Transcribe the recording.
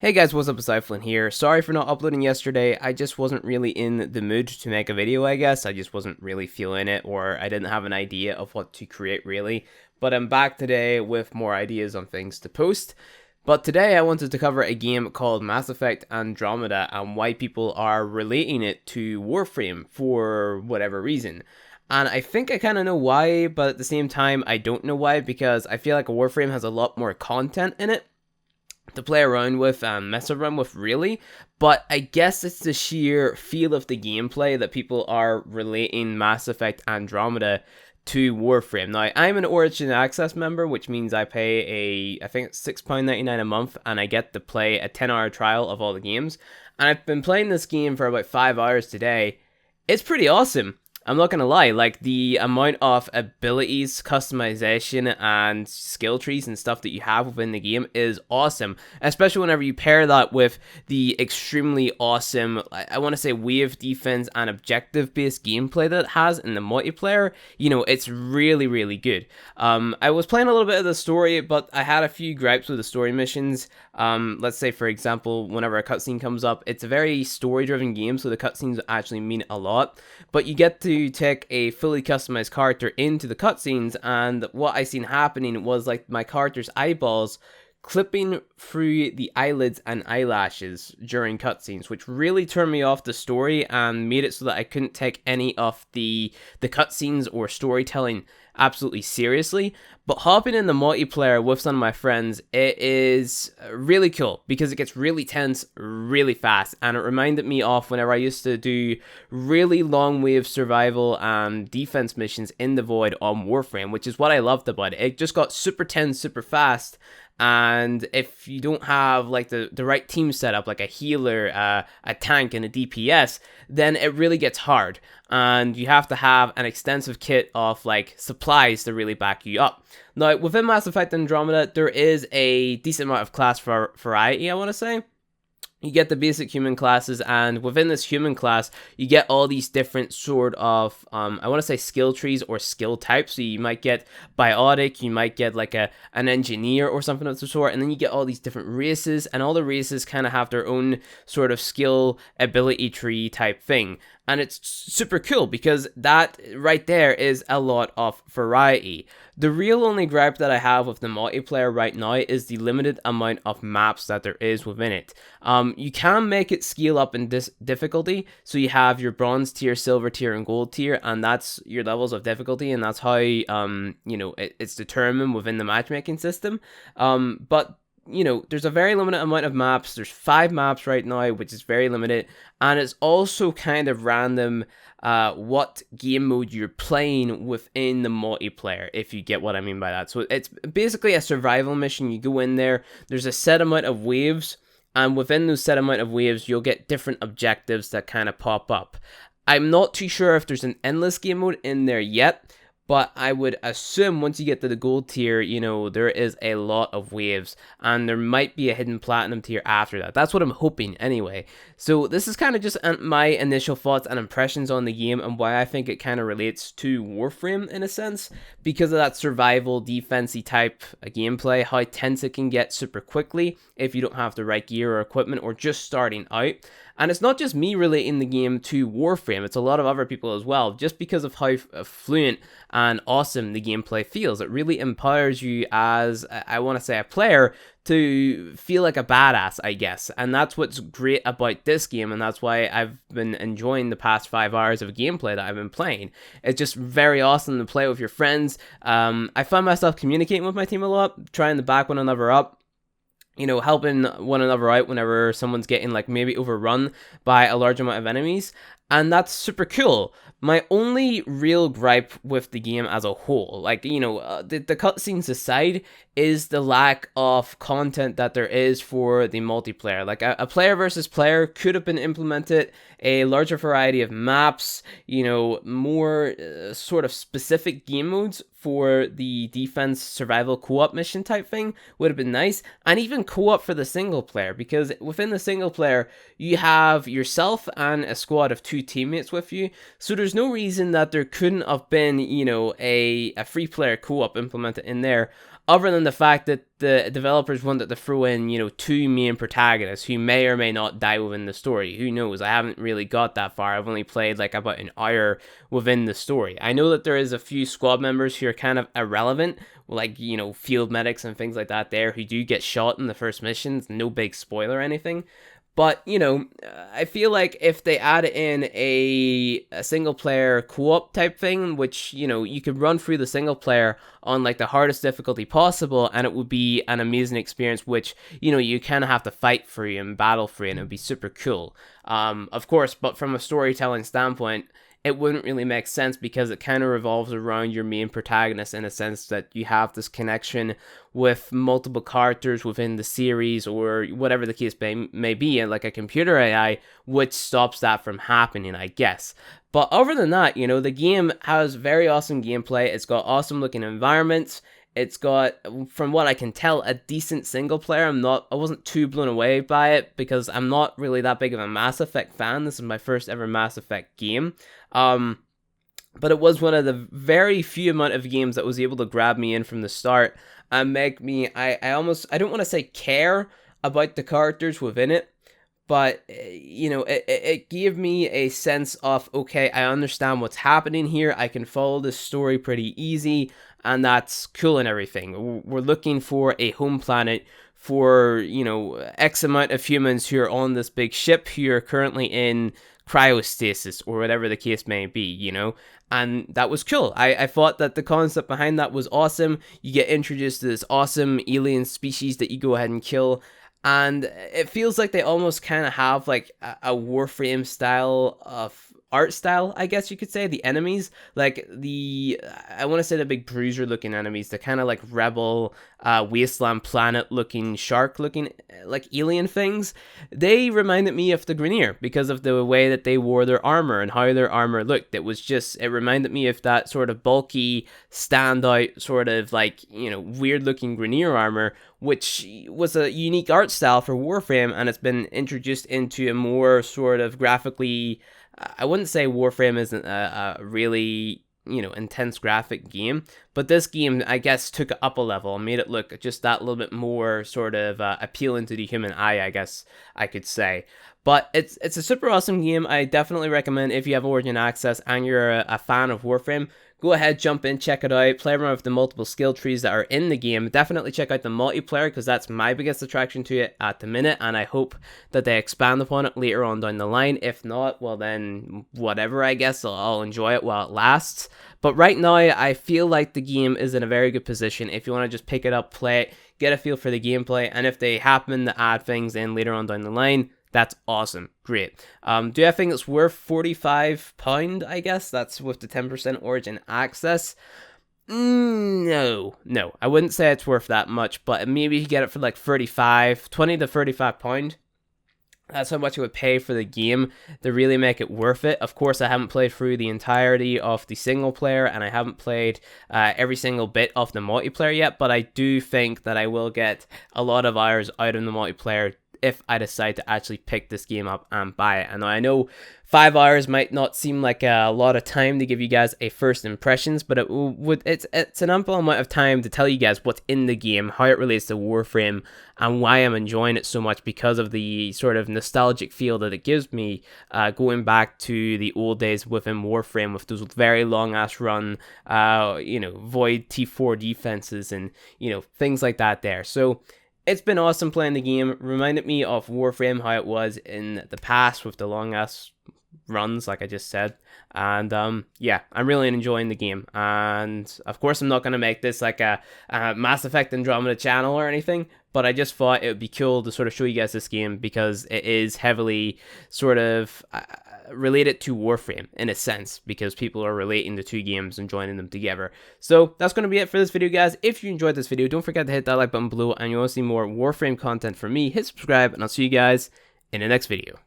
Hey guys, what's up? It's iFlynn here. Sorry for not uploading yesterday. I just wasn't really in the mood to make a video, I guess. I just wasn't really feeling it, or I didn't have an idea of what to create, really. But I'm back today with more ideas on things to post. But today I wanted to cover a game called Mass Effect Andromeda and why people are relating it to Warframe for whatever reason. And I think I kind of know why, but at the same time, I don't know why, because I feel like Warframe has a lot more content in it to play around with and mess around with, really. But I guess it's the sheer feel of the gameplay that people are relating Mass Effect Andromeda to Warframe. Now, I'm an Origin Access member, which means I pay I think it's £6.99 a month, and I get to play a 10-hour trial of all the games. And I've been playing this game for about 5 hours today. It's pretty awesome. I'm not gonna lie, like the amount of abilities, customization, and skill trees and stuff that you have within the game is awesome. Especially whenever you pair that with the extremely awesome, I want to say, wave defense and objective based gameplay that it has in the multiplayer. You know, it's really, really good. I was playing a little bit of the story, but I had a few gripes with the story missions. Let's say, for example, whenever a cutscene comes up, it's a very story-driven game, so the cutscenes actually mean a lot. But you get to take a fully customized character into the cutscenes, and what I seen happening was like my character's eyeballs clipping through the eyelids and eyelashes during cutscenes, which really turned me off the story and made it so that I couldn't take any of the cutscenes or storytelling absolutely seriously. But hopping in the multiplayer with some of my friends, it is really cool because it gets really tense really fast, and it reminded me of whenever I used to do really long wave survival and defense missions in the void on Warframe, which is what I loved about it. It just got super tense super fast. And if you don't have like the right team setup, like a healer, a tank, and a DPS, then it really gets hard. And you have to have an extensive kit of like supplies to really back you up. Now, within Mass Effect Andromeda, there is a decent amount of class variety, I want to say. You get the basic human classes, and within this human class, you get all these different sort of, I want to say, skill trees or skill types. So you might get biotic, you might get like an engineer or something of the sort, and then you get all these different races, and all the races kind of have their own sort of skill ability tree type thing. And it's super cool because that right there is a lot of variety. The real only gripe that I have with the multiplayer right now is the limited amount of maps that there is within it. You can make it scale up in this difficulty, so you have your bronze tier, silver tier, and gold tier, and that's your levels of difficulty, and that's how it's determined within the matchmaking system. But there's a very limited amount of maps. There's 5 maps right now, which is very limited. And it's also kind of random what game mode you're playing within the multiplayer, if you get what I mean by that. So it's basically a survival mission. You go in there, there's a set amount of waves, and within those set amount of waves, you'll get different objectives that kind of pop up. I'm not too sure if there's an endless game mode in there yet, but I would assume once you get to the gold tier, there is a lot of waves, and there might be a hidden platinum tier after that. That's what I'm hoping anyway. So this is kind of just my initial thoughts and impressions on the game, and why I think it kind of relates to Warframe in a sense, because of that survival defensey type gameplay, how tense it can get super quickly if you don't have the right gear or equipment, or just starting out. And it's not just me relating the game to Warframe, it's a lot of other people as well, just because of how fluent and awesome the gameplay feels. It really empowers you as, I want to say, a player to feel like a badass, I guess. And that's what's great about this game, and that's why I've been enjoying the past 5 hours of gameplay that I've been playing. It's just very awesome to play with your friends. I find myself communicating with my team a lot, trying to back one another up, helping one another out whenever someone's getting like maybe overrun by a large amount of enemies. And that's super cool. My only real gripe with the game as a whole, like, the cutscenes aside, is the lack of content that there is for the multiplayer. Like, a player versus player could have been implemented, a larger variety of maps, more sort of specific game modes for the defense survival co-op mission type thing would have been nice, and even co-op for the single player, because within the single player, you have yourself and a squad of 2 teammates with you, so there's no reason that there couldn't have been, a free player co-op implemented in there. other than the fact that the developers wanted to throw in, you know, two main protagonists who may or may not die within the story. Who knows? I haven't really got that far. I've only played like about an hour within the story. I know that there is a few squad members who are kind of irrelevant, like, you know, field medics and things like that there, who do get shot in the first missions. No big spoiler or anything. But, you know, I feel like if they add in a single player co-op type thing, which, you know, you could run through the single player on like the hardest difficulty possible, and it would be an amazing experience, which, you know, you kind of have to fight for and battle for, and it would be super cool. Of course, but from a storytelling standpoint, it wouldn't really make sense because it kind of revolves around your main protagonist in a sense that you have this connection with multiple characters within the series or whatever the case may be, and like a computer AI, which stops that from happening, I guess. But other than that, you know, the game has very awesome gameplay. It's got awesome looking environments. It's got, from what I can tell, a decent single player. I wasn't too blown away by it because I'm not really that big of a Mass Effect fan. This is my first ever Mass Effect game. But it was one of the very few amount of games that was able to grab me in from the start and make me, I don't want to say care about the characters within it, but, you know, it gave me a sense of, okay, I understand what's happening here. I can follow this story pretty easy, and that's cool and everything. We're looking for a home planet for, you know, X amount of humans who are on this big ship who are currently in cryostasis or whatever the case may be, you know, and that was cool. I thought that the concept behind that was awesome. You get introduced to this awesome alien species that you go ahead and kill, and it feels like they almost kind of have like a Warframe style of art style, I guess you could say. The enemies, like I want to say the big bruiser looking enemies, the kind of like rebel wasteland planet looking shark looking like alien things, they reminded me of the Grenier because of the way that they wore their armor and how their armor looked. It reminded me of that sort of bulky standout sort of like, you know, weird looking Grenier armor, which was a unique art style for Warframe, and it's been introduced into a more sort of graphically, I wouldn't say Warframe isn't a really, you know, intense graphic game, but this game, I guess, took it up a level and made it look just that little bit more sort of appealing to the human eye, I guess I could say. But it's a super awesome game. I definitely recommend, if you have Origin Access and you're a fan of Warframe, go ahead, jump in, check it out, play around with the multiple skill trees that are in the game. Definitely check out the multiplayer because that's my biggest attraction to it at the minute, and I hope that they expand upon it later on down the line. If not, well then, whatever, I guess. I'll enjoy it while it lasts. But right now, I feel like the game is in a very good position. If you want to just pick it up, play it, get a feel for the gameplay, and if they happen to add things in later on down the line, that's awesome. Great. Do I think it's worth £45, I guess? That's with the 10% Origin Access. No. I wouldn't say it's worth that much, but maybe you get it for like 20 to £35. That's how much I would pay for the game to really make it worth it. Of course, I haven't played through the entirety of the single player, and I haven't played every single bit of the multiplayer yet, but I do think that I will get a lot of hours out of the multiplayer if I decide to actually pick this game up and buy it. And I know 5 hours might not seem like a lot of time to give you guys a first impressions, but it's an ample amount of time to tell you guys what's in the game, how it relates to Warframe, and why I'm enjoying it so much because of the sort of nostalgic feel that it gives me, going back to the old days within Warframe with those very long ass run, you know, void T4 defenses and, you know, things like that there. So it's been awesome playing the game. Reminded me of Warframe, how it was in the past with the long ass runs, like I just said. And yeah, I'm really enjoying the game. And of course, I'm not going to make this like a Mass Effect Andromeda channel or anything, but I just thought it would be cool to sort of show you guys this game because it is heavily sort of related to Warframe in a sense, because people are relating the two games and joining them together. So that's going to be it for this video, guys. If you enjoyed this video, don't forget to hit that like button below, and you want to see more Warframe content from me, hit subscribe, and I'll see you guys in the next video.